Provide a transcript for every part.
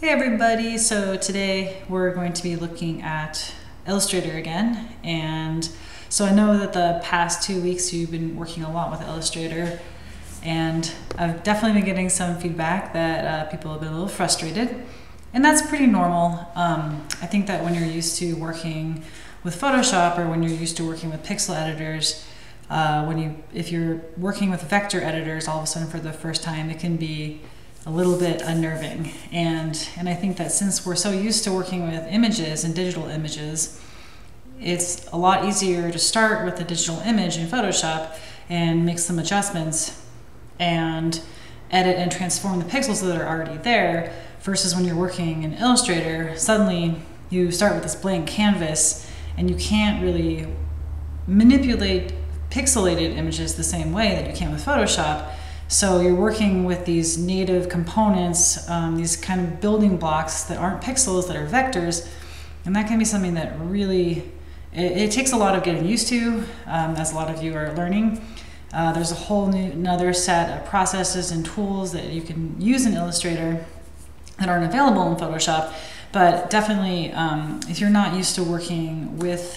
Hey everybody, so today we're going to be looking at Illustrator again, and so I know that the past 2 weeks you've been working a lot with Illustrator, and I've definitely been getting some feedback that people have been a little frustrated, and that's pretty normal. I think that when you're used to working with Photoshop or when you're used to working with pixel editors, if you're working with vector editors all of a sudden for the first time, it can be a little bit unnerving, and I think that since we're so used to working with images and digital images, it's a lot easier to start with a digital image in Photoshop and make some adjustments and edit and transform the pixels that are already there, versus when you're working in Illustrator, suddenly you start with this blank canvas and you can't really manipulate pixelated images the same way that you can with Photoshop. So you're working with these native components, these kind of building blocks that aren't pixels, that are vectors, and that can be something that really, it takes a lot of getting used to, as a lot of you are learning. There's a whole another set of processes and tools that you can use in Illustrator that aren't available in Photoshop, but definitely if you're not used to working with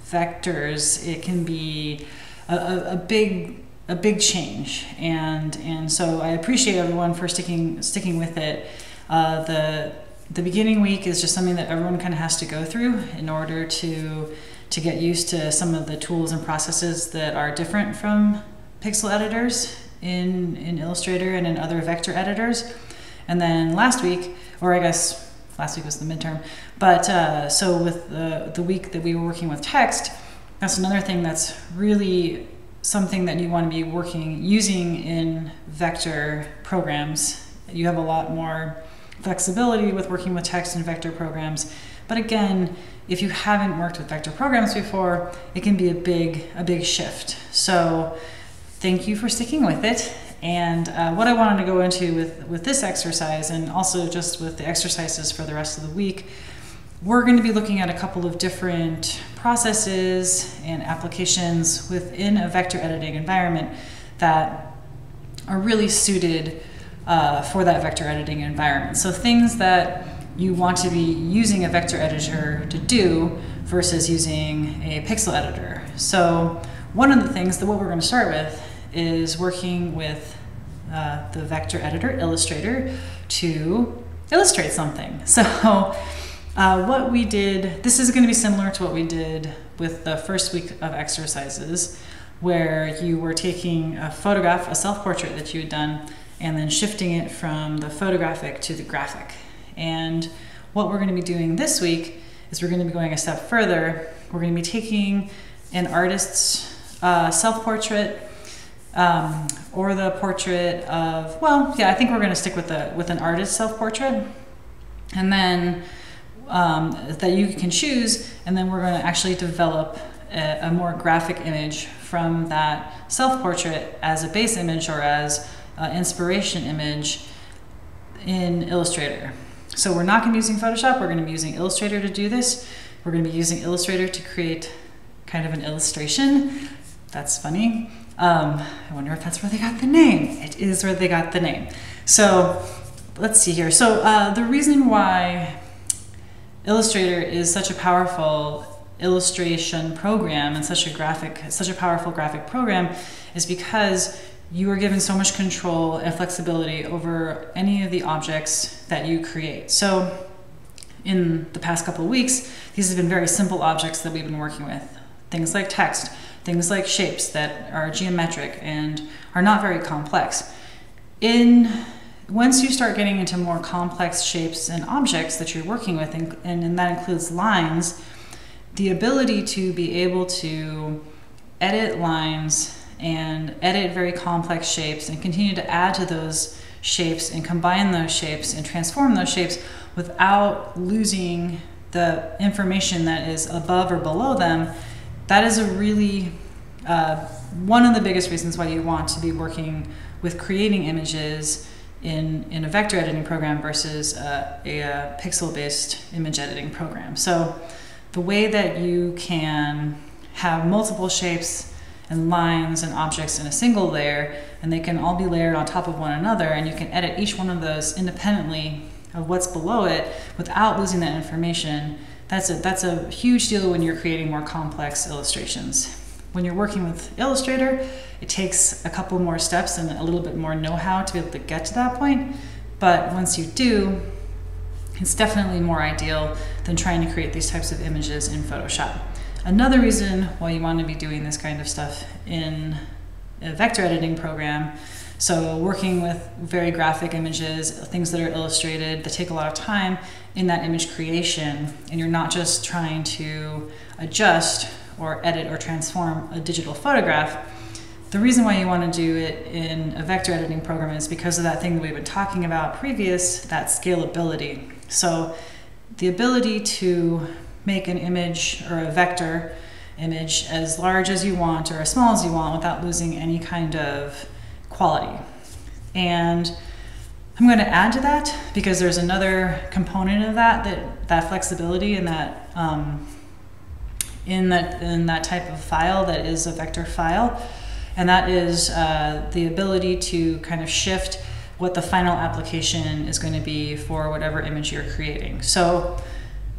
vectors, it can be a big change, and so I appreciate everyone for sticking with it. The beginning week is just something that everyone kind of has to go through in order to get used to some of the tools and processes that are different from pixel editors in Illustrator and in other vector editors. And then last week, or I guess last week was the midterm, but so with the week that we were working with text, that's another thing that's really something that you want to be using in vector programs. You have a lot more flexibility with working with text and vector programs. But again, if you haven't worked with vector programs before, it can be a big shift. So thank you for sticking with it. And what I wanted to go into with this exercise, and also just with the exercises for the rest of the week, we're going to be looking at a couple of different processes and applications within a vector editing environment that are really suited for that vector editing environment. So things that you want to be using a vector editor to do versus using a pixel editor. So one of the things that what we're going to start with is working with the vector editor Illustrator to illustrate something. So what we did, this is going to be similar to what we did with the first week of exercises, where you were taking a photograph, a self-portrait that you had done, and then shifting it from the photographic to the graphic. And what we're going to be doing this week is we're going to be going a step further. We're going to be taking an artist's self-portrait, or the portrait of, well, yeah, I think we're going to stick with an artist's self-portrait, and then that you can choose, and then we're going to actually develop a more graphic image from that self-portrait as a base image or as an inspiration image in Illustrator. So we're not going to be using Photoshop, we're going to be using Illustrator to do this. We're going to be using Illustrator to create kind of an illustration. That's funny. I wonder if that's where they got the name. It is where they got the name. So let's see here. So the reason why Illustrator is such a powerful illustration program and such a powerful graphic program is because you are given so much control and flexibility over any of the objects that you create. So in the past couple of weeks, these have been very simple objects that we've been working with. Things like text, things like shapes that are geometric and are not very complex. Once you start getting into more complex shapes and objects that you're working with, and that includes lines, the ability to be able to edit lines and edit very complex shapes and continue to add to those shapes and combine those shapes and transform those shapes without losing the information that is above or below them, that is a really one of the biggest reasons why you want to be working with creating images in a vector editing program versus a pixel-based image editing program. So the way that you can have multiple shapes and lines and objects in a single layer, and they can all be layered on top of one another, and you can edit each one of those independently of what's below it without losing that information, that's a huge deal when you're creating more complex illustrations. When you're working with Illustrator, it takes a couple more steps and a little bit more know-how to be able to get to that point. But once you do, it's definitely more ideal than trying to create these types of images in Photoshop. Another reason why you want to be doing this kind of stuff in a vector editing program, so working with very graphic images, things that are illustrated, that take a lot of time in that image creation, and you're not just trying to adjust or edit or transform a digital photograph. The reason why you want to do it in a vector editing program is because of that thing that we've been talking about previous, that scalability. So the ability to make an image or a vector image as large as you want or as small as you want without losing any kind of quality. And I'm going to add to that because there's another component of that flexibility and that in that type of file that is a vector file, and that is the ability to kind of shift what the final application is going to be for whatever image you're creating. So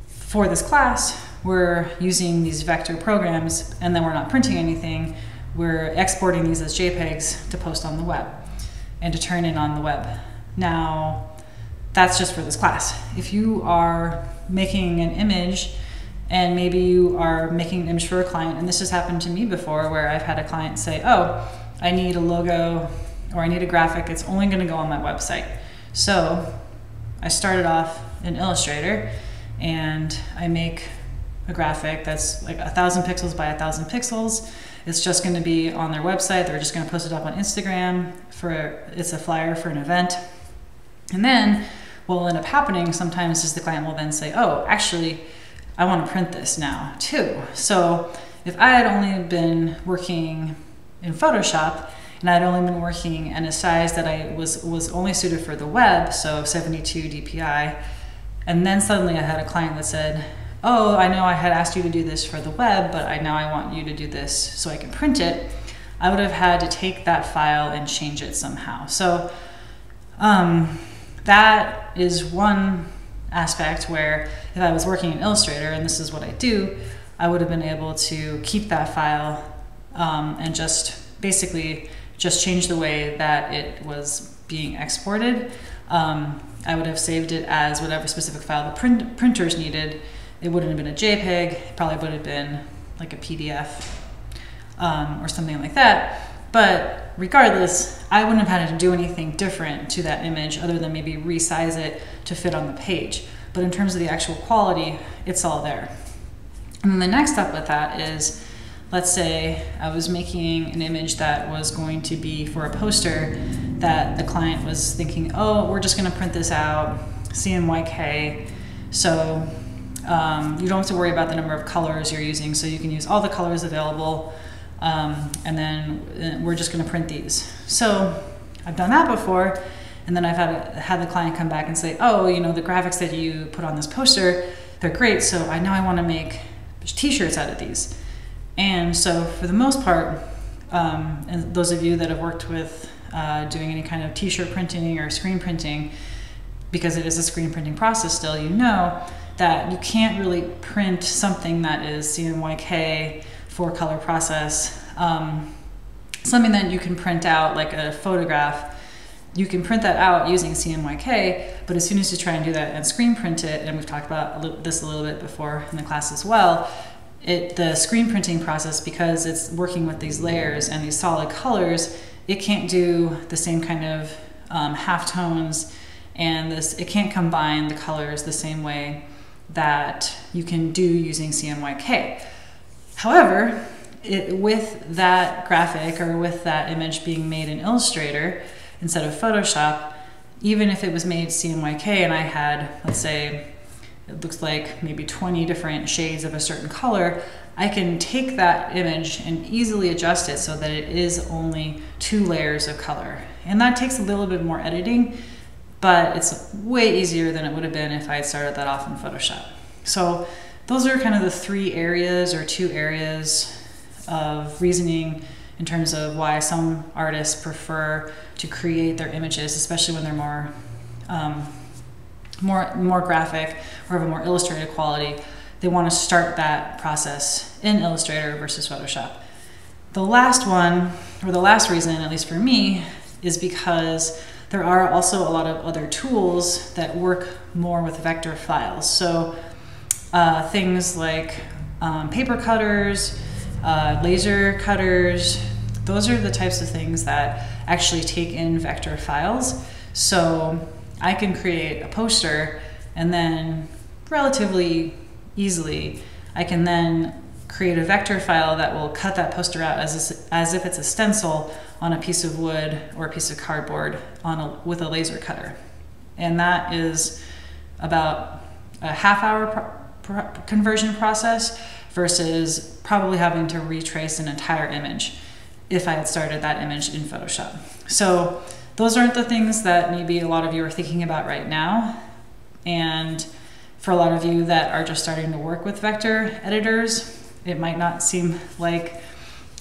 for this class, we're using these vector programs, and then we're not printing anything. We're exporting these as JPEGs to post on the web and to turn in on the web. Now, that's just for this class. If you are making an image, and maybe you are making an image for a client, and this has happened to me before where I've had a client say, oh, I need a logo or I need a graphic, it's only gonna go on my website. So I started off in Illustrator and I make a graphic that's like 1,000 pixels by 1,000 pixels. It's just gonna be on their website. They're just gonna post it up on Instagram it's a flyer for an event. And then what will end up happening sometimes is the client will then say, oh, actually, I want to print this now too. So if I had only been working in Photoshop and I'd only been working in a size that I was only suited for the web, so 72 DPI, and then suddenly I had a client that said, oh, I know I had asked you to do this for the web, but now I want you to do this so I can print it, I would have had to take that file and change it somehow. So that is one aspect where if I was working in Illustrator, and this is what I do, I would have been able to keep that file and just basically just change the way that it was being exported. I would have saved it as whatever specific file the printers needed. It wouldn't have been a JPEG, it probably would have been like a PDF or something like that. But regardless, I wouldn't have had to do anything different to that image other than maybe resize it to fit on the page. But in terms of the actual quality, it's all there. And then the next step with that is, let's say I was making an image that was going to be for a poster that the client was thinking, oh, we're just gonna print this out, CMYK, so you don't have to worry about the number of colors you're using, so you can use all the colors available, and then we're just gonna print these. So I've done that before, and then I've had the client come back and say, oh, you know, the graphics that you put on this poster, they're great, so I wanna make t-shirts out of these. And so for the most part, and those of you that have worked with doing any kind of t-shirt printing or screen printing, because it is a screen printing process still, you know that you can't really print something that is CMYK for color process. Something that you can print out, like a photograph, you can print that out using CMYK, but as soon as you try and do that and screen print it, and we've talked about this a little bit before in the class as well, the screen printing process, because it's working with these layers and these solid colors, it can't do the same kind of halftones, and it can't combine the colors the same way that you can do using CMYK. However, with that graphic or with that image being made in Illustrator instead of Photoshop, even if it was made CMYK and I had, let's say, it looks like maybe 20 different shades of a certain color, I can take that image and easily adjust it so that it is only 2 layers of color. And that takes a little bit more editing, but it's way easier than it would have been if I had started that off in Photoshop. So those are kind of the 3 areas or 2 areas of reasoning in terms of why some artists prefer to create their images, especially when they're more more graphic or have a more illustrated quality, they want to start that process in Illustrator versus Photoshop. The last one, or the last reason, at least for me, is because there are also a lot of other tools that work more with vector files. So things like paper cutters, laser cutters, those are the types of things that actually take in vector files. So I can create a poster, and then relatively easily I can then create a vector file that will cut that poster out as if it's a stencil on a piece of wood or a piece of cardboard with a laser cutter. And that is about a half-hour conversion process versus probably having to retrace an entire image if I had started that image in Photoshop. So those aren't the things that maybe a lot of you are thinking about right now. And for a lot of you that are just starting to work with vector editors, it might not seem like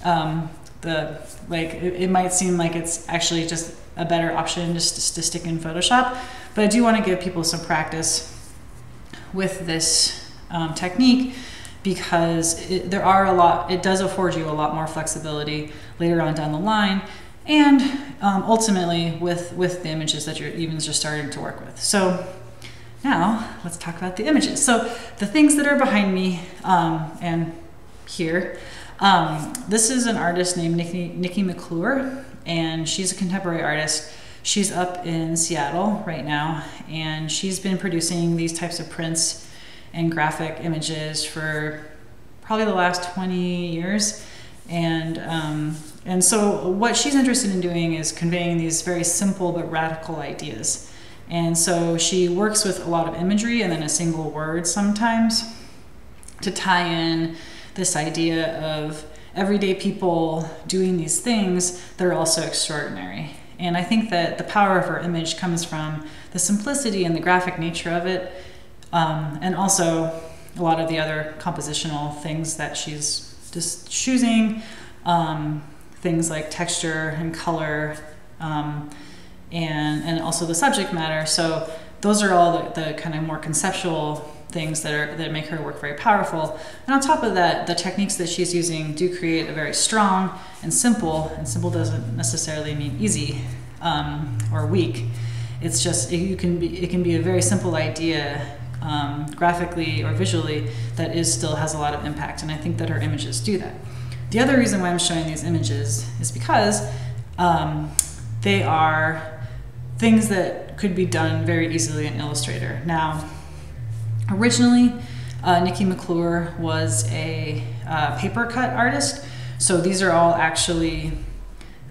it might seem like it's actually just a better option just to stick in Photoshop. But I do want to give people some practice with this technique, because it does afford you a lot more flexibility later on down the line, and ultimately with the images that you're even just starting to work with. So now let's talk about the images. So the things that are behind me and here, this is an artist named Nikki McClure, and she's a contemporary artist. She's up in Seattle right now, and she's been producing these types of prints and graphic images for probably the last 20 years. And so what she's interested in doing is conveying these very simple but radical ideas. And so she works with a lot of imagery and then a single word sometimes to tie in this idea of everyday people doing these things that are also extraordinary. And I think that the power of her image comes from the simplicity and the graphic nature of it, and also a lot of the other compositional things that she's just choosing, things like texture and color, and also the subject matter. So those are all the kind of more conceptual things that make her work very powerful. And on top of that, the techniques that she's using do create a very strong and simple doesn't necessarily mean easy or weak. It's just it can be a very simple idea graphically or visually that still has a lot of impact, and I think that her images do that. The other reason why I'm showing these images is because they are things that could be done very easily in Illustrator. Now, originally, Nikki McClure was a paper cut artist, so these are all actually,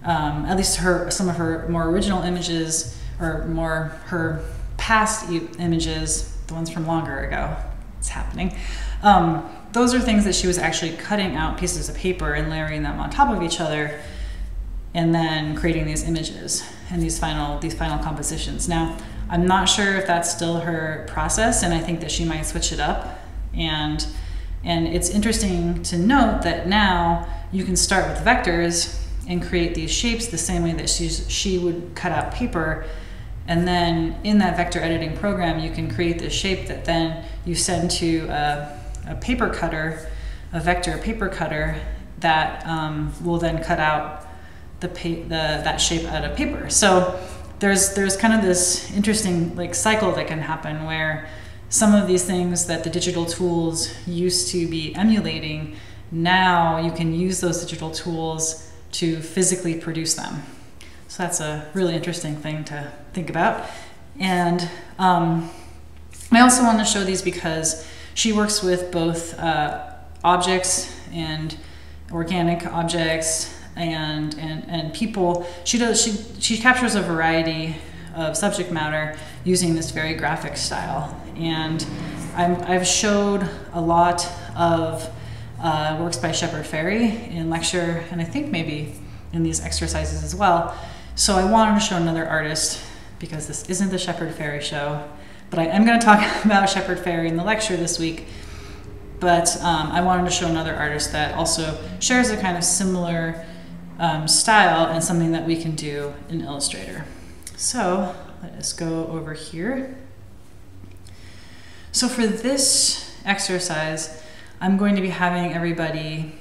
at least some of her more original images, or more her past images, the ones from longer ago, it's happening. Those are things that she was actually cutting out pieces of paper and layering them on top of each other, and then creating these images and these final compositions. Now, I'm not sure if that's still her process, and I think that she might switch it up. And it's interesting to note that now you can start with vectors and create these shapes the same way that she would cut out paper. And then in that vector editing program, you can create this shape that then you send to a paper cutter, a vector paper cutter that will then cut out that shape out of paper. So there's kind of this interesting cycle that can happen where some of these things that the digital tools used to be emulating, now you can use those digital tools to physically produce them. So that's a really interesting thing to think about. And I also want to show these because she works with both objects and organic objects and people. She captures a variety of subject matter using this very graphic style. And I've showed a lot of works by Shepard Fairey in lecture, and I think maybe in these exercises as well. So I wanted to show another artist, because this isn't the Shepard Fairey show, but I am going to talk about Shepard Fairey in the lecture this week. But I wanted to show another artist that also shares a kind of similar style and something that we can do in Illustrator. So let us go over here. So for this exercise, I'm going to be having everybody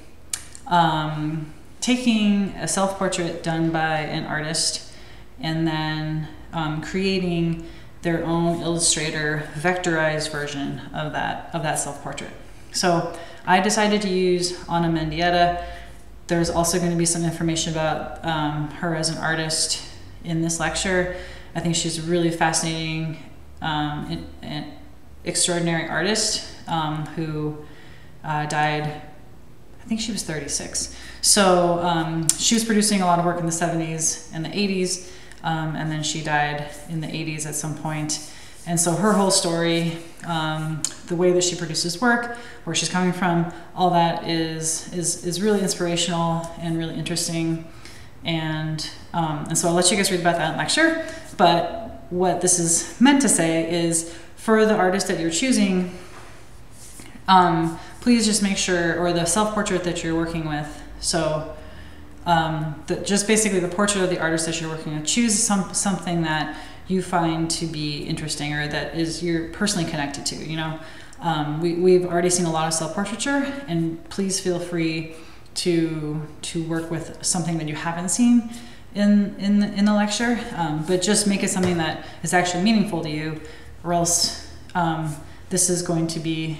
taking a self-portrait done by an artist and then creating their own Illustrator vectorized version of that self-portrait. So I decided to use Anna Mendieta. There's also going to be some information about her as an artist in this lecture. I think she's a really fascinating and extraordinary artist who died, I think she was 36. So she was producing a lot of work in the 70s and the 80s, and then she died in the 80s at some point. And so her whole story, the way that she produces work, where she's coming from, all that is really inspirational and really interesting. And so I'll let you guys read about that in lecture. But what this is meant to say is, for the artist that you're choosing, please just make sure, or the self-portrait that you're working with, so just basically the portrait of the artist that you're working with, choose something that you find to be interesting or that you're personally connected to. You know, we've already seen a lot of self-portraiture, and please feel free to work with something that you haven't seen in the lecture, but just make it something that is actually meaningful to you, or else this is going to be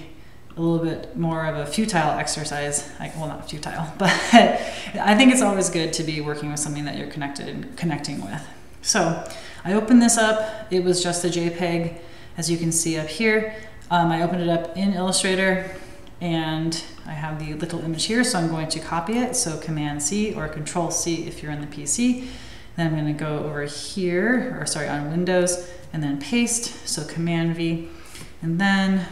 a little bit more of a futile exercise. Well, not futile, but I think it's always good to be working with something that you're connecting with. So I opened this up. It was just a JPEG, as you can see up here. I opened it up in Illustrator, and I have the little image here, so I'm going to copy it. So Command-C or Control-C if you're on the PC. Then I'm going to go over here, or sorry, on Windows, and then paste. So Command-V, and then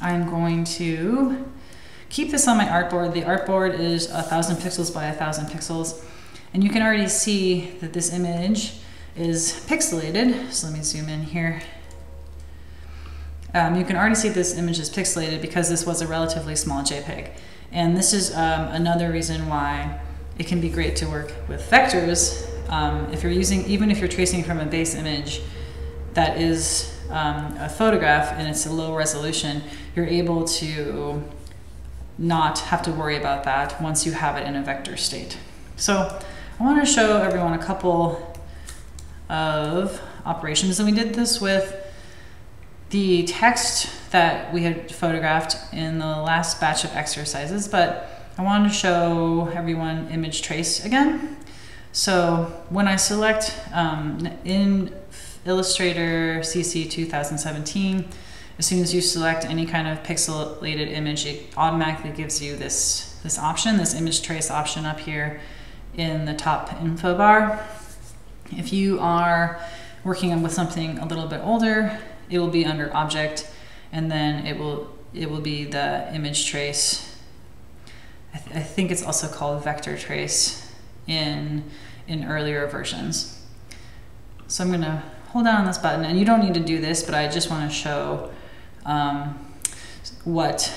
I'm going to keep this on my artboard. The artboard is 1,000 pixels by 1,000 pixels. And you can already see that this image is pixelated. So let me zoom in here. You can already see this image is pixelated because this was a relatively small JPEG. And this is another reason why it can be great to work with vectors. If you're even if you're tracing from a base image that is a photograph and it's a low resolution, you're able to not have to worry about that once you have it in a vector state. So I want to show everyone a couple of operations, and we did this with the text that we had photographed in the last batch of exercises, but I wanted to show everyone image trace again. So when I select in Illustrator CC 2017, as soon as you select any kind of pixelated image, it automatically gives you this option, this image trace option up here in the top info bar. If you are working with something a little bit older, it will be under Object, and then it will be the image trace. I think it's also called vector trace in earlier versions. So I'm going to hold down on this button, and you don't need to do this, but I just want to show what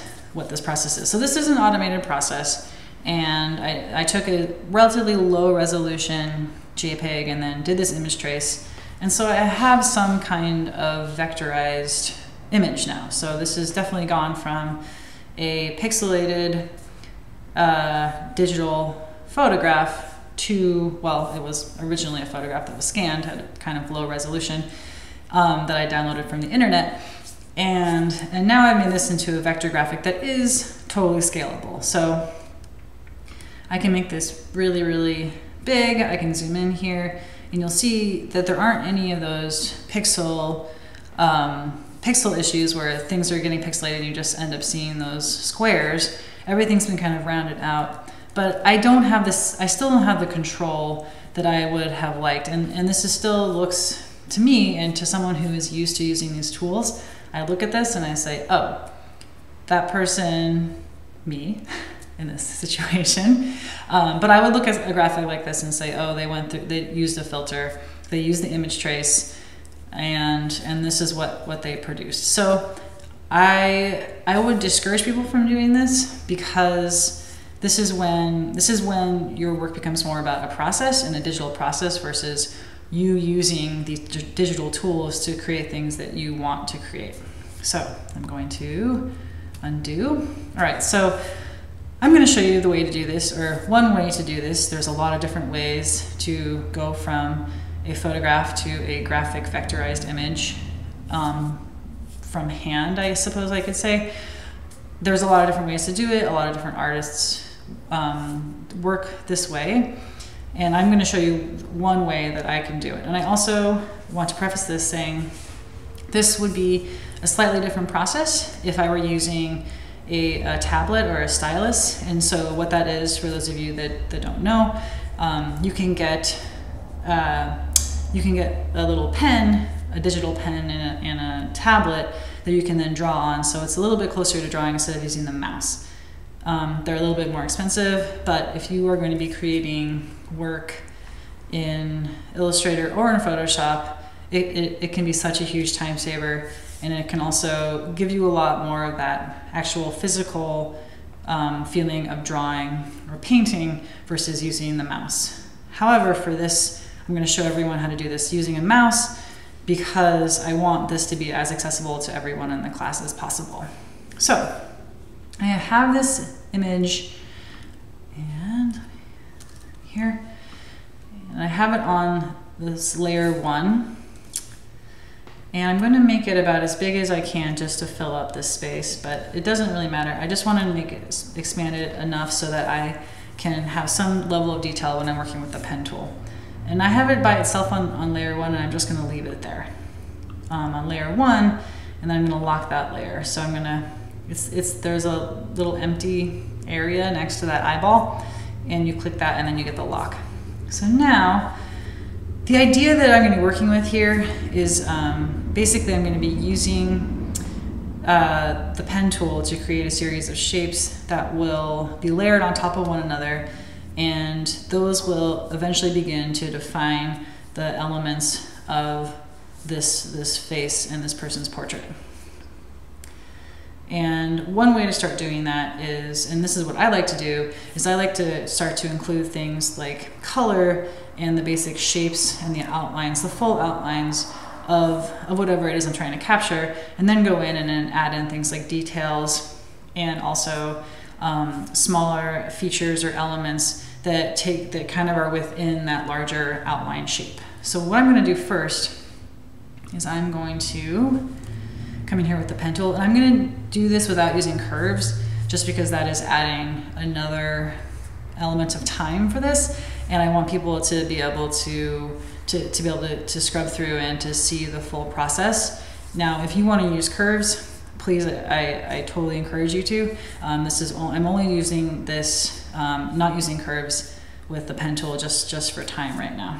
this process is. So this is an automated process, and I took a relatively low resolution JPEG and then did this image trace. And so I have some kind of vectorized image now. So this has definitely gone from a pixelated digital photograph to, well, it was originally a photograph that was scanned at kind of low resolution that I downloaded from the internet. And now I've made this into a vector graphic that is totally scalable. So I can make this really, really big. I can zoom in here, and you'll see that there aren't any of those pixel issues where things are getting pixelated and you just end up seeing those squares. Everything's been kind of rounded out. But I don't have this, I still don't have the control that I would have liked. And this is still looks, to me and to someone who is used to using these tools, I look at this and I say, oh, that person, me, in this situation. But I would look at a graphic like this and say, oh, they used a filter, they used the image trace, and this is what they produced. So I would discourage people from doing this, because this is when your work becomes more about a process and a digital process versus you using these digital tools to create things that you want to create. So I'm going to undo. All right, so I'm going to show you the way to do this, or one way to do this. There's a lot of different ways to go from a photograph to a graphic vectorized image from hand, I suppose I could say. There's a lot of different ways to do it. A lot of different artists work this way. And I'm going to show you one way that I can do it. And I also want to preface this saying this would be a slightly different process if I were using a tablet or a stylus. And so what that is, for those of you that don't know, you can get a little pen, a digital pen and a tablet that you can then draw on. So it's a little bit closer to drawing instead of using the mouse. They're a little bit more expensive, but if you are going to be creating work in Illustrator or in Photoshop, it can be such a huge time saver, and it can also give you a lot more of that actual physical feeling of drawing or painting versus using the mouse. However, for this, I'm going to show everyone how to do this using a mouse because I want this to be as accessible to everyone in the class as possible. So I have this image and here, and I have it on this layer 1, and I'm going to make it about as big as I can just to fill up this space, but it doesn't really matter. I just want to make it expanded enough so that I can have some level of detail when I'm working with the pen tool. And I have it by itself on layer 1, and I'm just going to leave it there on layer 1, and then I'm going to lock that layer. So I'm going to, there's a little empty area next to that eyeball, and you click that and then you get the lock. So now the idea that I'm going to be working with here is basically I'm going to be using the pen tool to create a series of shapes that will be layered on top of one another, and those will eventually begin to define the elements of this face and this person's portrait. And one way to start doing that is, and this is what I like to do, is I like to start to include things like color and the basic shapes and the outlines, the full outlines of whatever it is I'm trying to capture, and then go in and then add in things like details and also smaller features or elements that kind of are within that larger outline shape. So what I'm going to do first is I'm going to come in here with the pen tool, and I'm going to do this without using curves, just because that is adding another element of time for this, and I want people to be able to scrub through and to see the full process. Now, if you want to use curves, please, I totally encourage you to. I'm only using this, not using curves with the pen tool just for time right now.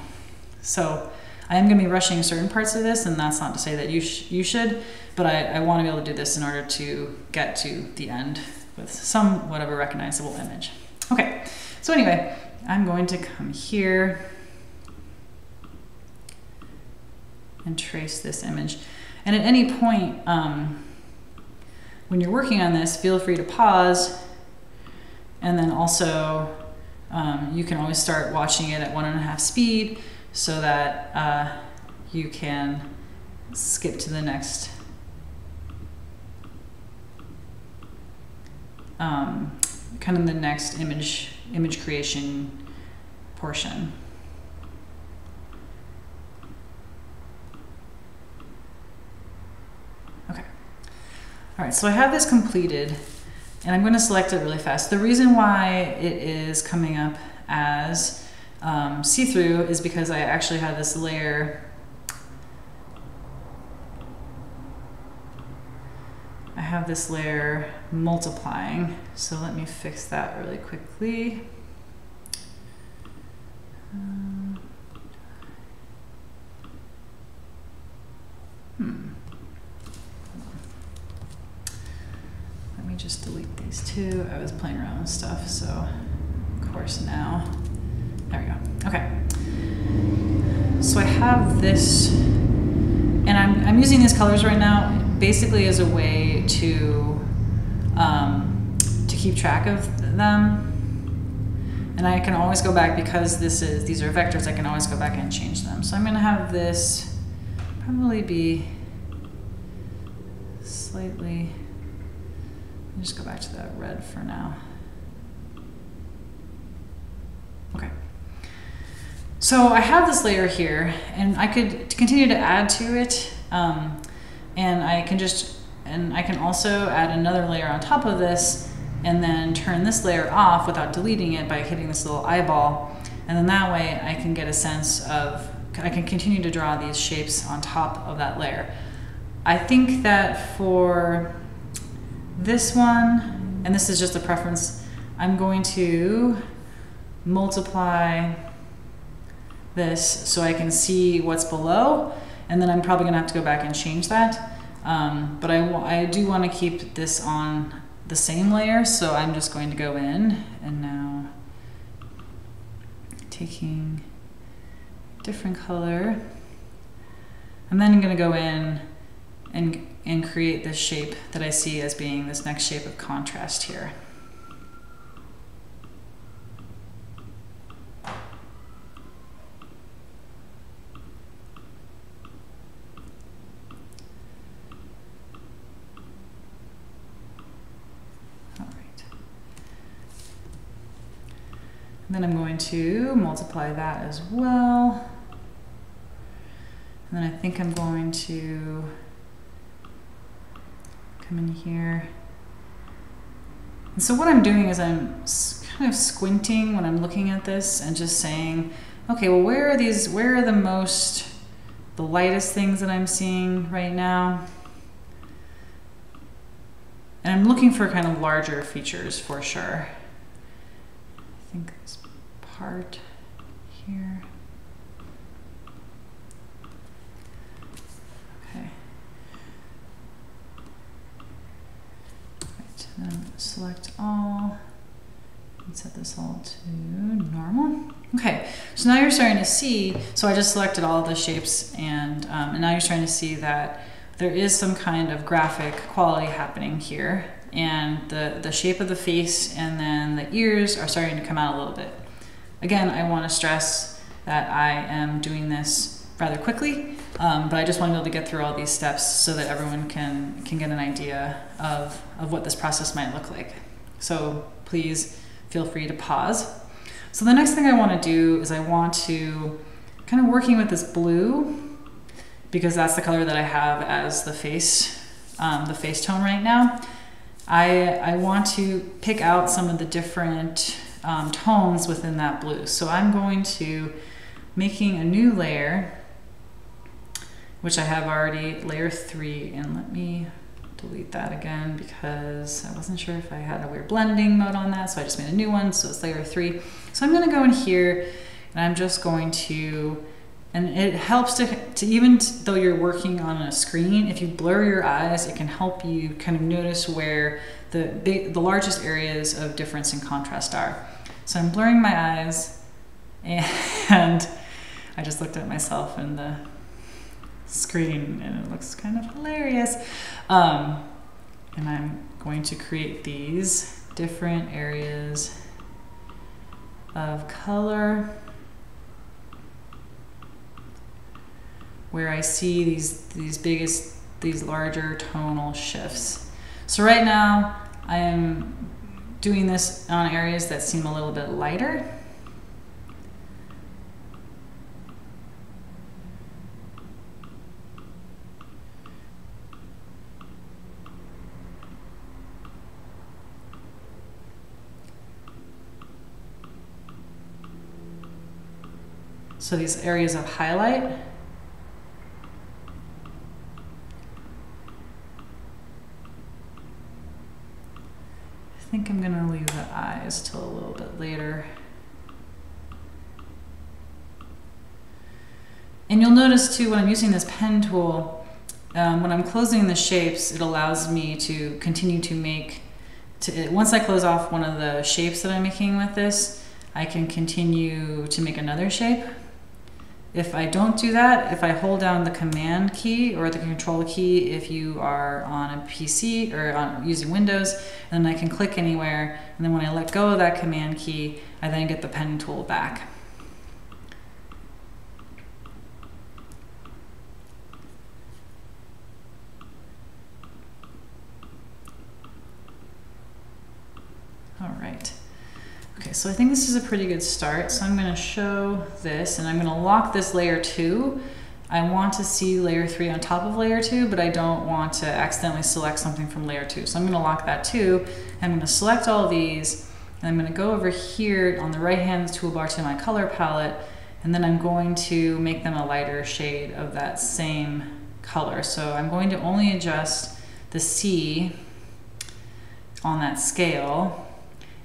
So I am going to be rushing certain parts of this, and that's not to say that you should, but I want to be able to do this in order to get to the end with somewhat of a recognizable image. Okay, so anyway, I'm going to come here and trace this image. And at any point, when you're working on this, feel free to pause, and then also you can always start watching it at 1.5 speed so that you can skip to the next kind of the next image creation portion. Okay. All right, so I have this completed, and I'm going to select it really fast. The reason why it is coming up as see-through is because I actually have this layer. I have this layer multiplying, so let me fix that really quickly. Let me just delete these two. I was playing around with stuff, so of course now, there we go. Okay, so I have this, and I'm using these colors right now basically as a way to keep track of them, and I can always go back because these are vectors. I can always go back and change them. So I'm going to have this probably be slightly, I'll just go back to that red for now. Okay. So I have this layer here, and I could continue to add to it, and I can also add another layer on top of this, and then turn this layer off without deleting it by hitting this little eyeball, and then that way I can get a sense of, I can continue to draw these shapes on top of that layer. I think that for this one, and this is just a preference, I'm going to multiply this so I can see what's below, and then I'm probably gonna have to go back and change that. But I do want to keep this on the same layer, so I'm just going to go in and now taking a different color, and then I'm going to go in and create this shape that I see as being this next shape of contrast here. Then I'm going to multiply that as well. And then I think I'm going to come in here. And so what I'm doing is I'm kind of squinting when I'm looking at this and just saying, okay, well, where are the lightest things that I'm seeing right now? And I'm looking for kind of larger features for sure. I think this part here. Okay. Right, then select all and set this all to normal. Okay, so now you're starting to see, so I just selected all of the shapes, and now you're starting to see that there is some kind of graphic quality happening here, and the shape of the face and then the ears are starting to come out a little bit. Again, I want to stress that I am doing this rather quickly, but I just want to be able to get through all these steps so that everyone can get an idea of what this process might look like. So please feel free to pause. So the next thing I want to do is I want to kind of working with this blue, because that's the color that I have as the face tone right now. I want to pick out some of the different tones within that blue. So I'm going to making a new layer, which I have already, layer 3, and let me delete that again because I wasn't sure if I had a weird blending mode on that, so I just made a new one, so it's layer 3. So I'm going to go in here and I'm just going to, and it helps to even though you're working on a screen, if you blur your eyes, it can help you kind of notice where the largest areas of difference and contrast are. So I'm blurring my eyes, and I just looked at myself in the screen and it looks kind of hilarious. And I'm going to create these different areas of color where I see these larger tonal shifts. So right now I am doing this on areas that seem a little bit lighter. So these areas of highlight. I think I'm gonna leave the eyes till a little bit later. And you'll notice too, when I'm using this pen tool, when I'm closing the shapes, it allows me to continue to make, once I close off one of the shapes that I'm making with this, I can continue to make another shape. If I don't do that, if I hold down the command key or the control key if you are on a PC or using Windows, and then I can click anywhere, and then when I let go of that command key, I then get the pen tool back. Okay, so I think this is a pretty good start. So I'm gonna show this and I'm gonna lock this layer 2. I want to see layer 3 on top of layer 2, but I don't want to accidentally select something from layer 2. So I'm gonna lock that too. I'm gonna select all these, and I'm gonna go over here on the right-hand toolbar to my color palette, and then I'm going to make them a lighter shade of that same color. So I'm going to only adjust the C on that scale.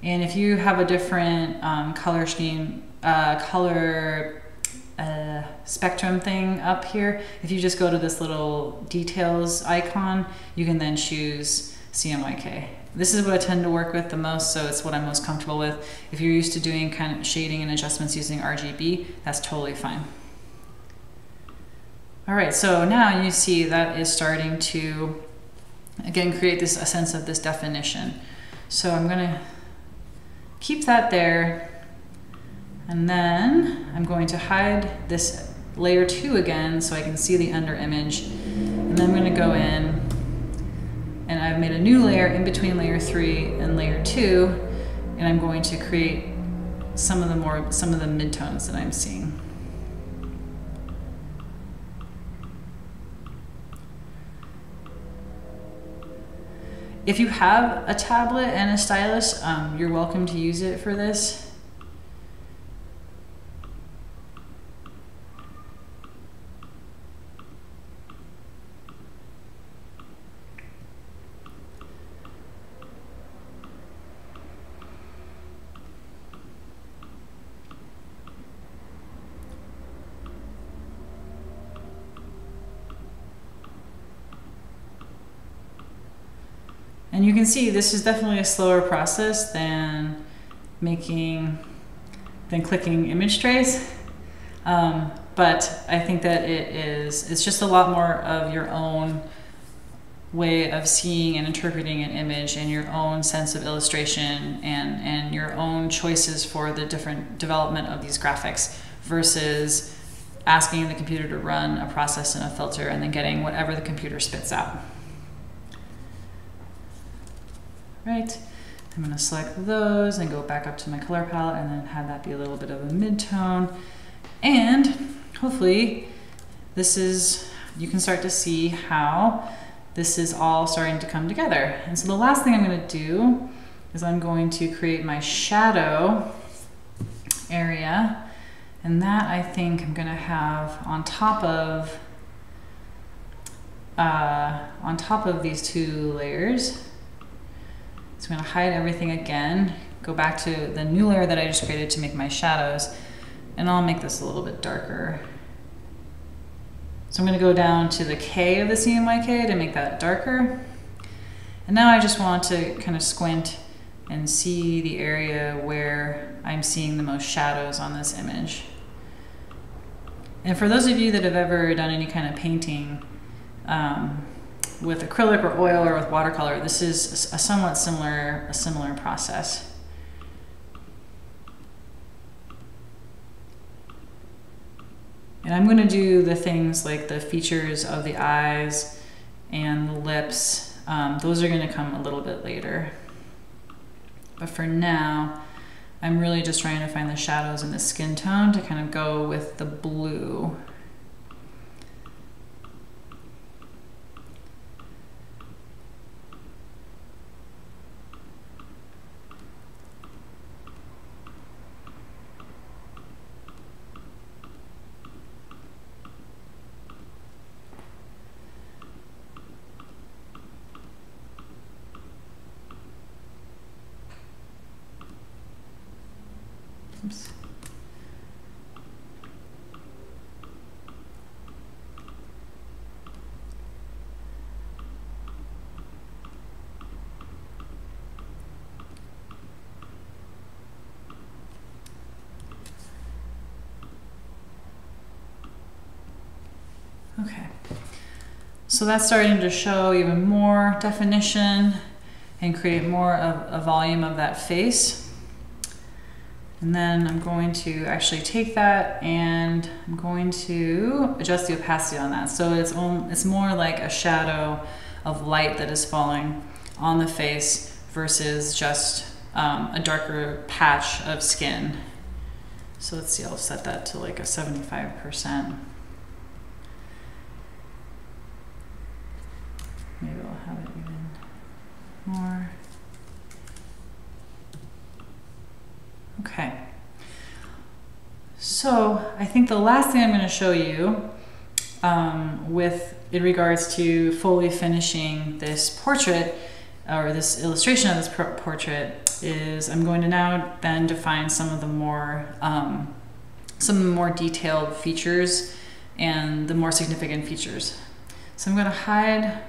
And if you have a different color scheme, spectrum thing up here, if you just go to this little details icon, you can then choose CMYK. This is what I tend to work with the most, so it's what I'm most comfortable with. If you're used to doing kind of shading and adjustments using RGB, that's totally fine. All right, so now you see that is starting to, again, create this a sense of this definition. So I'm gonna keep that there, and then I'm going to hide this layer 2 again so I can see the under image. And then I'm gonna go in, and I've made a new layer in between layer 3 and layer 2, and I'm going to create some of the midtones that I'm seeing. If you have a tablet and a stylus, you're welcome to use it for this. And you can see this is definitely a slower process than clicking image trace. But I think that it's just a lot more of your own way of seeing and interpreting an image and your own sense of illustration and your own choices for the different development of these graphics versus asking the computer to run a process and a filter and then getting whatever the computer spits out. Right, I'm going to select those and go back up to my color palette and then have that be a little bit of a mid-tone. And hopefully you can start to see how this is all starting to come together. And so the last thing I'm going to do is I'm going to create my shadow area. And that I think I'm going to have on top of these 2 layers. So I'm going to hide everything again, go back to the new layer that I just created to make my shadows, and I'll make this a little bit darker. So I'm going to go down to the K of the CMYK to make that darker. And now I just want to kind of squint and see the area where I'm seeing the most shadows on this image. And for those of you that have ever done any kind of painting, with acrylic or oil or with watercolor, this is a somewhat similar process. And I'm going to do the things like the features of the eyes and the lips. Those are going to come a little bit later. But for now, I'm really just trying to find the shadows in the skin tone to kind of go with the blue. Oops. Okay, so that's starting to show even more definition and create more of a volume of that face. And then I'm going to actually take that and I'm going to adjust the opacity on that. So it's more like a shadow of light that is falling on the face versus just a darker patch of skin. So let's see, I'll set that to like a 75%. Maybe I'll have it even more. Okay. So I think the last thing I'm going to show you in regards to fully finishing this portrait or this illustration of this portrait is I'm going to now then define some of the more detailed features and the more significant features. So I'm going to hide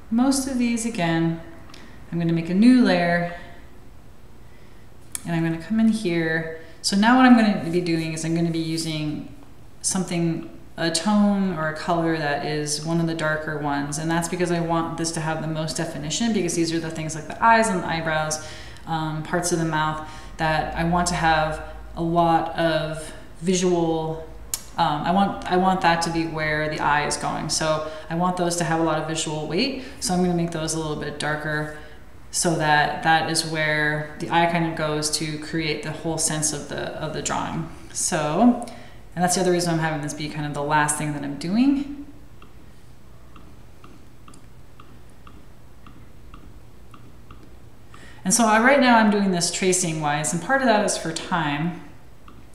most of these again. I'm going to make a new layer and I'm going to come in here. So now what I'm going to be doing is I'm going to be using a tone or a color that is one of the darker ones, and that's because I want this to have the most definition, because these are the things like the eyes and the eyebrows, parts of the mouth that I want to have a lot of visual. I want that to be where the eye is going, so I want those to have a lot of visual weight. So I'm going to make those a little bit darker, so that is where the eye kind of goes to create the whole sense of the drawing. So, and that's the other reason I'm having this be kind of the last thing that I'm doing. And so right now I'm doing this tracing wise, and part of that is for time.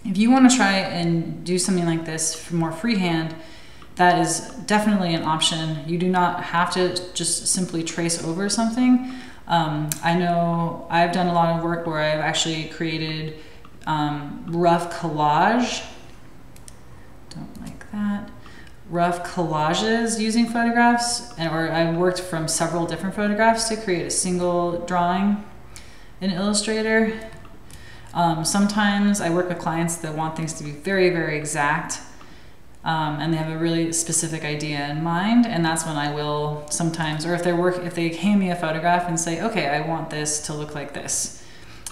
If you want to try and do something like this more freehand, that is definitely an option. You do not have to just simply trace over something. I know I've done a lot of work where I've actually created rough collage. Don't like that. Rough collages using photographs, or I worked from several different photographs to create a single drawing in Illustrator. Sometimes I work with clients that want things to be very, very exact, and they have a really specific idea in mind, and that's when I will sometimes, or if they hand me a photograph and say, okay, I want this to look like this.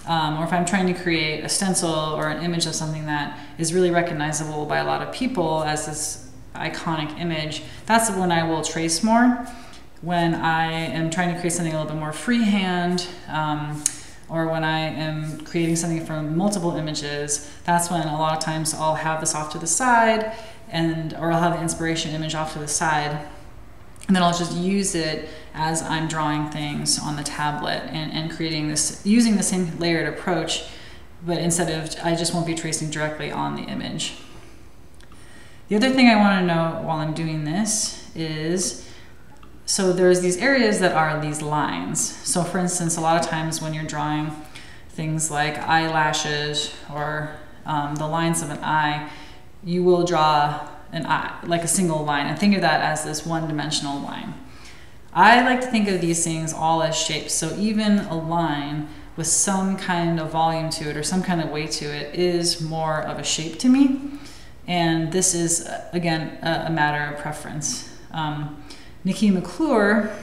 Or if I'm trying to create a stencil or an image of something that is really recognizable by a lot of people as this iconic image, that's when I will trace more. When I am trying to create something a little bit more freehand, or when I am creating something from multiple images, that's when a lot of times I'll have this off to the side, or I'll have the inspiration image off to the side, and then I'll just use it as I'm drawing things on the tablet and creating this, using the same layered approach, but instead of, I just won't be tracing directly on the image. The other thing I want to know while I'm doing this is, so there's these areas that are these lines. So for instance, a lot of times when you're drawing things like eyelashes or the lines of an eye, you will draw an eye, like a single line, and think of that as this one-dimensional line. I like to think of these things all as shapes. So even a line with some kind of volume to it or some kind of weight to it is more of a shape to me. And this is, again, a matter of preference. Nikki McClure,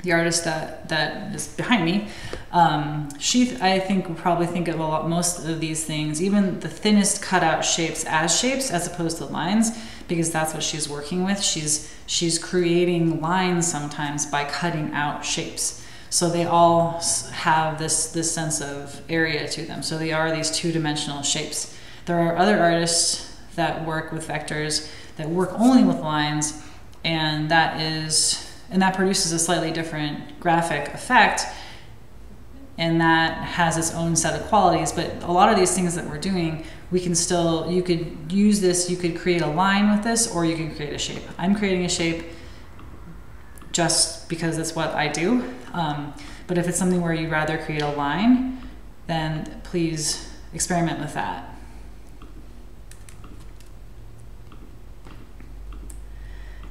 the artist that is behind me, I think would probably think of most of these things, even the thinnest cutout shapes as opposed to lines, because that's what she's working with. She's creating lines sometimes by cutting out shapes. So they all have this sense of area to them. So they are these two-dimensional shapes. There are other artists that work with vectors that work only with lines, and that produces a slightly different graphic effect, and that has its own set of qualities. But a lot of these things that we're doing, you could use this, you could create a line with this, or you can create a shape. I'm creating a shape just because it's what I do. But if it's something where you'd rather create a line, then please experiment with that.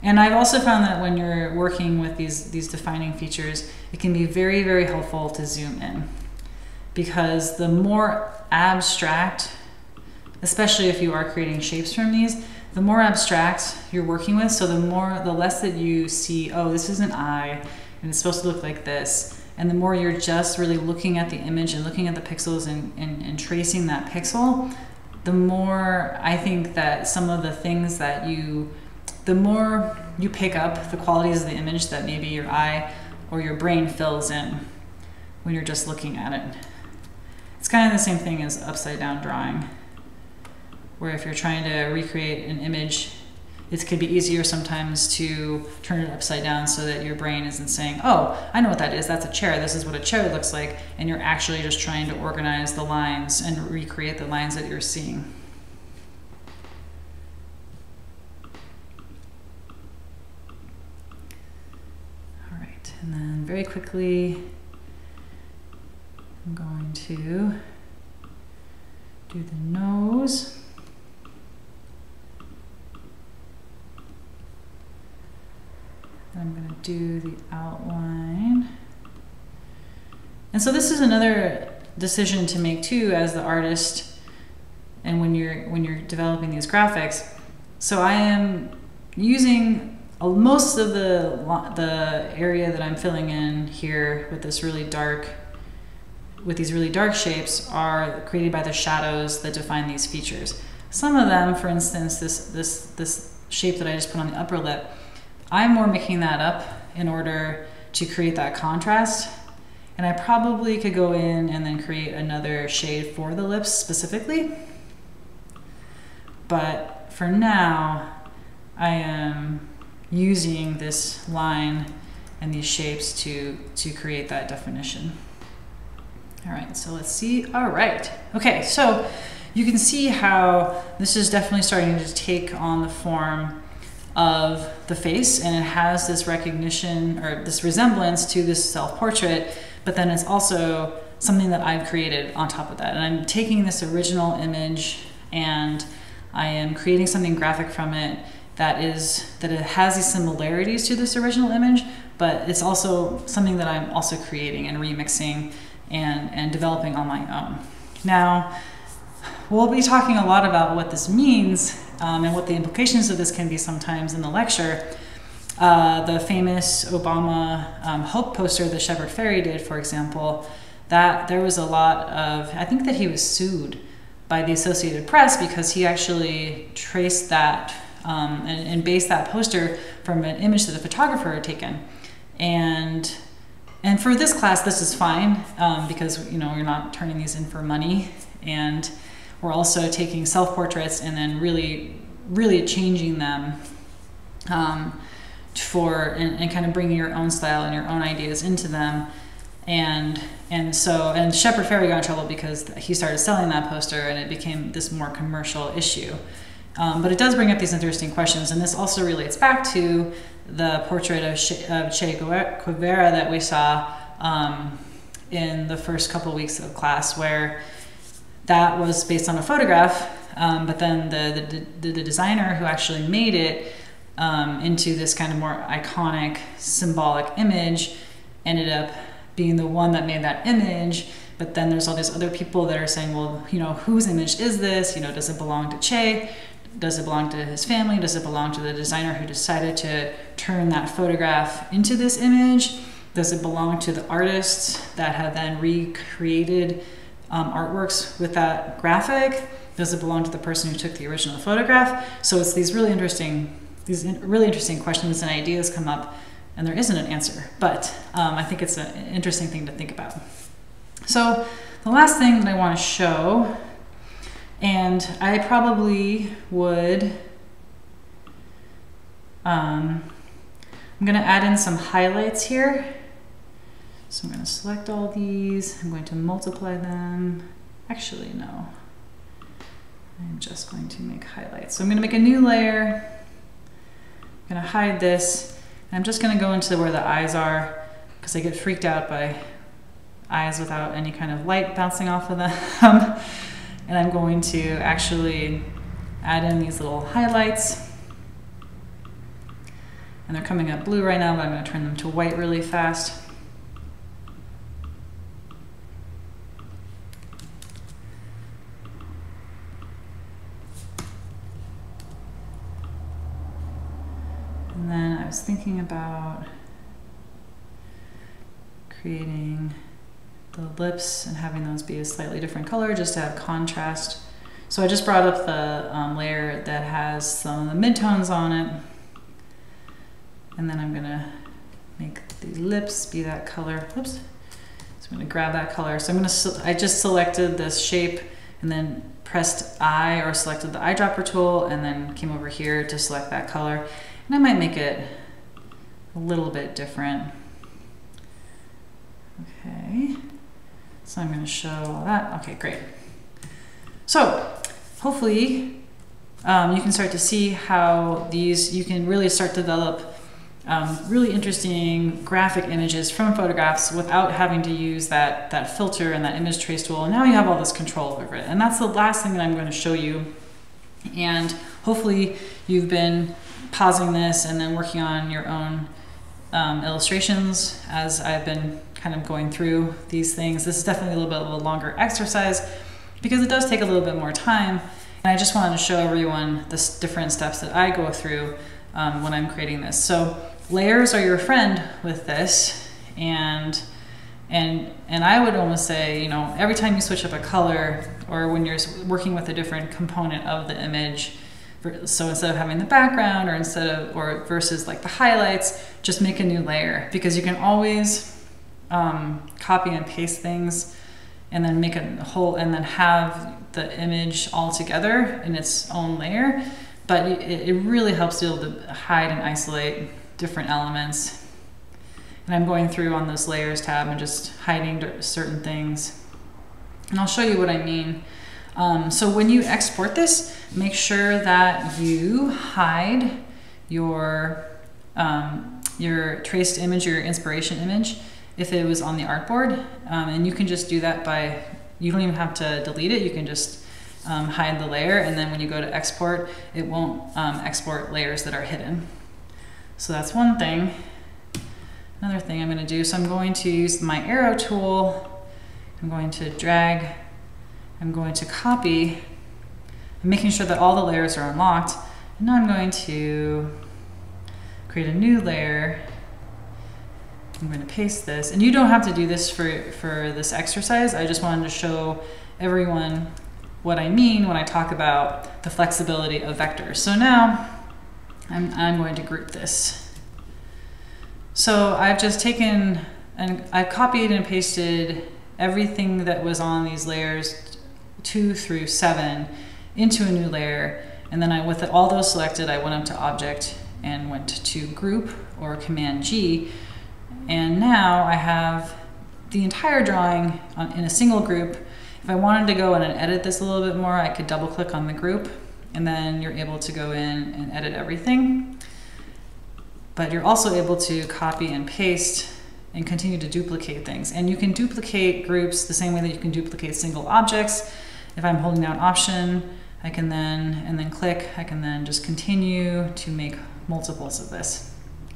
And I've also found that when you're working with these defining features, it can be very, very helpful to zoom in, because the more abstract, especially if you are creating shapes from these, the more abstract you're working with, so the less that you see, oh, this is an eye and it's supposed to look like this, and the more you're just really looking at the image and looking at the pixels and tracing that pixel, the more I think that some of the things that the more you pick up the qualities of the image that maybe your eye or your brain fills in when you're just looking at it. It's kind of the same thing as upside down drawing, where if you're trying to recreate an image, it could be easier sometimes to turn it upside down so that your brain isn't saying, oh, I know what that is, that's a chair, this is what a chair looks like, and you're actually just trying to organize the lines and recreate the lines that you're seeing. All right, and then very quickly, I'm going to do the nose. I'm going to do the outline. And so this is another decision to make too as the artist and when you're developing these graphics. So I am using most of the area that I'm filling in here with this really dark, with these really dark shapes are created by the shadows that define these features. Some of them, for instance, this shape that I just put on the upper lip, I'm more making that up in order to create that contrast. And I probably could go in and then create another shade for the lips specifically. But for now, I am using this line and these shapes to create that definition. All right, so let's see. All right. Okay, so you can see how this is definitely starting to take on the form of the face, and it has this recognition or this resemblance to this self-portrait, but then it's also something that I've created on top of that. And I'm taking this original image and I am creating something graphic from it that it has these similarities to this original image, but it's also something that I'm also creating and remixing and developing on my own. Now, we'll be talking a lot about what this means and what the implications of this can be sometimes in the lecture. The famous Obama Hope poster that Shepard Fairey did, for example, that there was a lot of, I think that he was sued by the Associated Press because he actually traced that and based that poster from an image that a photographer had taken. And for this class, this is fine because you're not turning these in for money, and we're also taking self-portraits and then really changing them and kind of bringing your own style and your own ideas into them. And Shepard Fairey got in trouble because he started selling that poster and it became this more commercial issue. But it does bring up these interesting questions, and this also relates back to the portrait of Che Guevara that we saw in the first couple weeks of class, where that was based on a photograph, but then the designer who actually made it into this kind of more iconic, symbolic image ended up being the one that made that image. But then there's all these other people that are saying, well, whose image is this? Does it belong to Che? Does it belong to his family? Does it belong to the designer who decided to turn that photograph into this image? Does it belong to the artists that have then recreated artworks with that graphic? Does it belong to the person who took the original photograph? So it's these really interesting questions and ideas come up, and there isn't an answer, but I think it's an interesting thing to think about. So the last thing that I want to show, and I probably would, I'm going to add in some highlights here. So I'm going to select all these, I'm going to multiply them. Actually, no. I'm just going to make highlights. So I'm going to make a new layer. I'm going to hide this. And I'm just going to go into where the eyes are, because I get freaked out by eyes without any kind of light bouncing off of them. And I'm going to actually add in these little highlights. And they're coming up blue right now, but I'm going to turn them to white really fast. And then I was thinking about creating the lips and having those be a slightly different color just to have contrast. So I just brought up the layer that has some of the midtones on it. And then I'm gonna make the lips be that color. Oops, So I'm going to grab that color. So I just selected this shape and then pressed I, or selected the eyedropper tool, and then came over here to select that color. And I might make it a little bit different. Okay, so I'm going to show all that. Okay, great. So hopefully you can start to see how you can really start to develop really interesting graphic images from photographs without having to use that filter and that image trace tool. And now you have all this control over it. And that's the last thing that I'm going to show you. And hopefully you've been pausing this and then working on your own illustrations as I've been kind of going through these things. This is definitely a little bit of a longer exercise because it does take a little bit more time. And I just wanted to show everyone the different steps that I go through when I'm creating this. So layers are your friend with this, and I would almost say, you know, every time you switch up a color, or when you're working with a different component of the image, so instead of having the background, or versus like the highlights, just make a new layer, because you can always copy and paste things and then make a whole, and then have the image all together in its own layer. But it really helps to be able to hide and isolate different elements. And I'm going through on this layers tab and just hiding certain things. And I'll show you what I mean. So when you export this, make sure that you hide your traced image, your inspiration image, if it was on the artboard. And you can just do that by, you don't even have to delete it, you can just hide the layer, and then when you go to export, it won't export layers that are hidden. So that's one thing. Another thing I'm going to do, so I'm going to use my arrow tool, I'm going to drag, I'm going to copy, I'm making sure that all the layers are unlocked, and now I'm going to create a new layer. I'm going to paste this, and you don't have to do this for this exercise. I just wanted to show everyone what I mean when I talk about the flexibility of vectors. So now I'm going to group this. So I've just taken and I've copied and pasted everything that was on these layers 2 through 7 into a new layer, and then with all those selected, I went up to Object and went to Group, or Command G, and now I have the entire drawing in a single group. If I wanted to go in and edit this a little bit more, I could double click on the group, and then you're able to go in and edit everything. But you're also able to copy and paste and continue to duplicate things. And you can duplicate groups the same way that you can duplicate single objects. If I'm holding down Option, I can then click, I can then just continue to make multiples of this.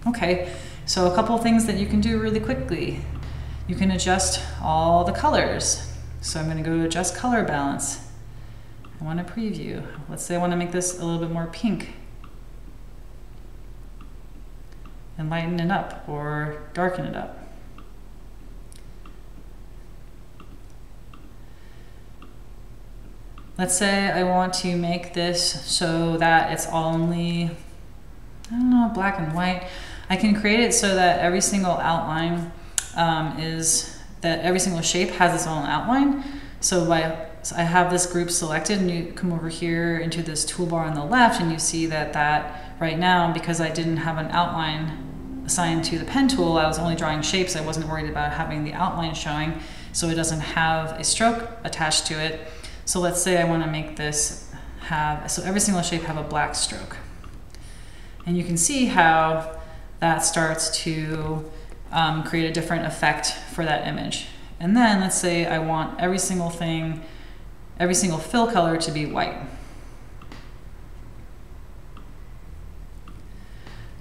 Okay, so a couple of things that you can do really quickly. You can adjust all the colors. So I'm going to go to Adjust Color Balance. I want to preview. Let's say I want to make this a little bit more pink, and lighten it up or darken it up. Let's say I want to make this so that it's only, I don't know, black and white. I can create it so that every single outline every single shape has its own outline. So I have this group selected, and you come over here into this toolbar on the left, and you see that right now, because I didn't have an outline assigned to the pen tool, I was only drawing shapes, I wasn't worried about having the outline showing, so it doesn't have a stroke attached to it. So let's say I want to make this so every single shape have a black stroke. And you can see how that starts to create a different effect for that image. And then let's say I want every single fill color to be white.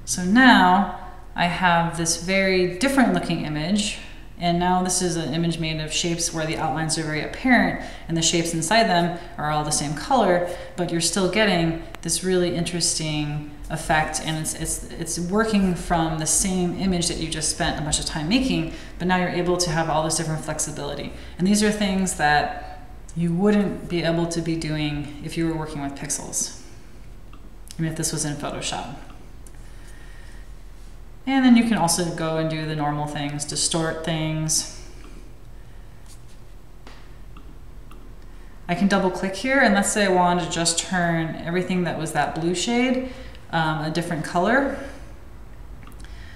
So now I have this very different looking image, and now this is an image made of shapes where the outlines are very apparent and the shapes inside them are all the same color, but you're still getting this really interesting effect, and it's working from the same image that you just spent a bunch of time making, but now you're able to have all this different flexibility. And these are things that you wouldn't be able to be doing if you were working with pixels, even if this was in Photoshop. And then you can also go and do the normal things, distort things, I can double click here, and let's say I wanted to just turn everything that was that blue shade a different color.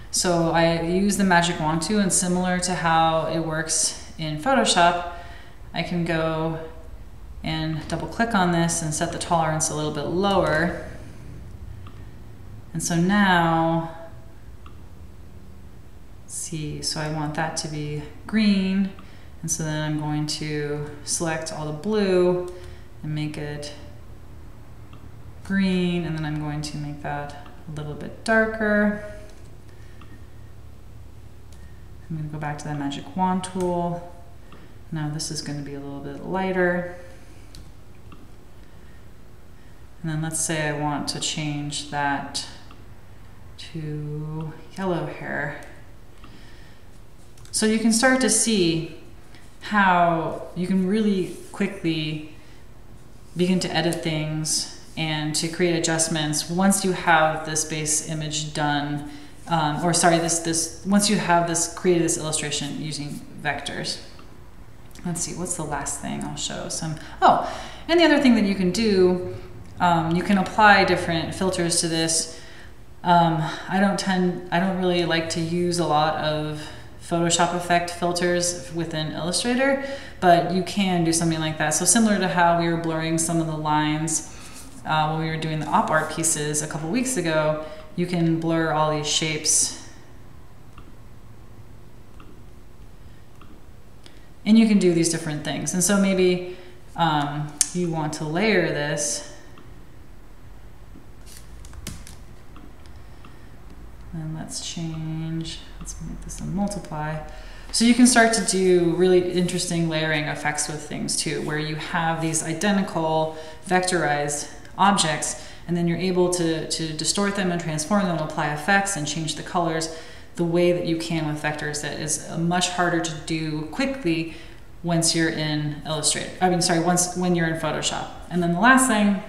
So I use the magic wand tool, and similar to how it works in Photoshop, I can go and double click on this and set the tolerance a little bit lower. And so now, let's see, so I want that to be green. And so then I'm going to select all the blue and make it green. And then I'm going to make that a little bit darker. I'm going to go back to that magic wand tool. Now this is going to be a little bit lighter. And then let's say I want to change that to yellow hair. So you can start to see how you can really quickly begin to edit things and to create adjustments once you have this base image done. Once you have created this illustration using vectors. Let's see, what's the last thing I'll show? And the other thing that you can do, you can apply different filters to this. I don't really like to use a lot of Photoshop effect filters within Illustrator, but you can do something like that. So similar to how we were blurring some of the lines when we were doing the op art pieces a couple weeks ago, you can blur all these shapes. And you can do these different things. And so maybe you want to layer this. And let's make this a multiply. So you can start to do really interesting layering effects with things too, where you have these identical vectorized objects, and then you're able to distort them and transform them, apply effects and change the colors the way that you can with vectors. That is much harder to do quickly once you're in Illustrator. When you're in Photoshop. And then the last thing,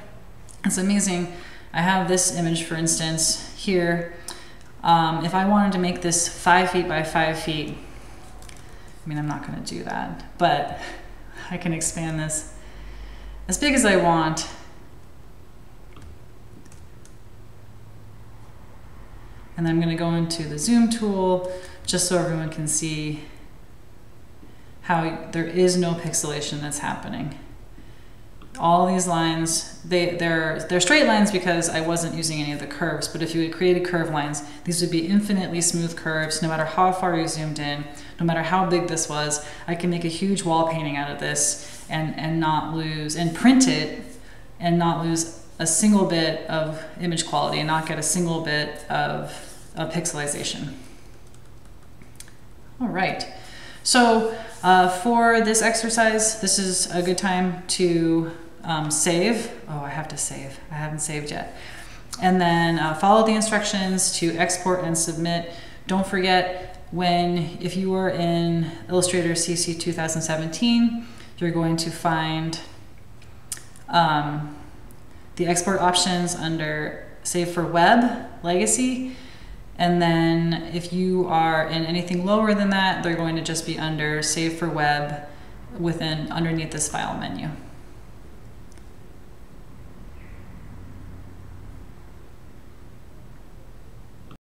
it's amazing. I have this image, for instance, here. If I wanted to make this 5 feet by 5 feet, I mean, I'm not going to do that, but I can expand this as big as I want. And then I'm going to go into the zoom tool just so everyone can see how there is no pixelation that's happening. All these lines, they're straight lines because I wasn't using any of the curves, but if you had created curved lines, these would be infinitely smooth curves no matter how far you zoomed in, no matter how big this was. I can make a huge wall painting out of this and not lose, and print it and not lose a single bit of image quality and not get a single bit of pixelization. All right, so for this exercise, this is a good time to save. Oh, I have to save. I haven't saved yet. And then follow the instructions to export and submit. Don't forget, if you are in Illustrator CC 2017, you're going to find the export options under Save for Web, Legacy. And then if you are in anything lower than that, they're going to just be under Save for Web underneath this file menu.